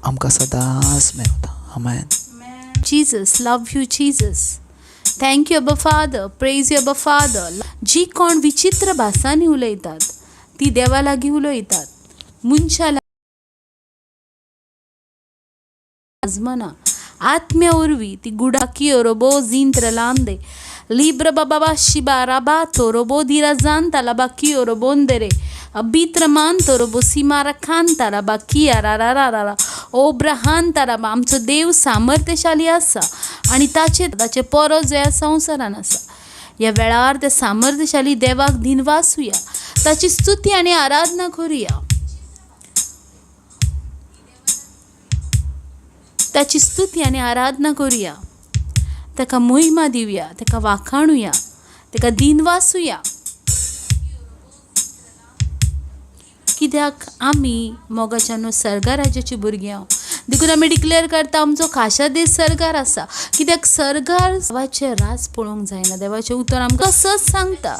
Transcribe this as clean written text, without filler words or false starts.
आमकां सदांच मेवता. आमेन. Jesus, love you Jesus. Thank you Abba Father. Praise you Abba Father. जी कोण विचित्र भासांनी उलयतात ती देवा लागीं उलयतात. मनशा आजमना आत्म्या उर्वी ती गुडाकी रोबो जिंत्र लांदे लिब्र बाबा शिबा राबातो रोबो दिरा जानता लाबाकी रोबोंदरे अबित्रमांतो रोबो सिमारा खांता लाबाकी रारारारा ओब्रहांता राबा. आमचो देव सामर्थ्यशाली आसा आणि ताचे परस ह्या संवसारान आसा. ह्या वेळार त्या सामर्थ्यशाली देवाक दिनवासूया, ताची स्तुती आनी आराधना करुया. ताची स्तुती आनी आराधना करुया. ताका महिमा दिवया, ताका वाखाणुया, ताका दिनवासूया. कित्याक आमी मोगाच्यान सर्गा राज्याची भुरगीं हांव. देखून आमी डिक्लेअर करता आमचो खाशा देश सर्गार आसा. कित्याक सर्गार देवाचें राज पळोवंक जायना. देवाचें उतर आमकां तसंच सांगता.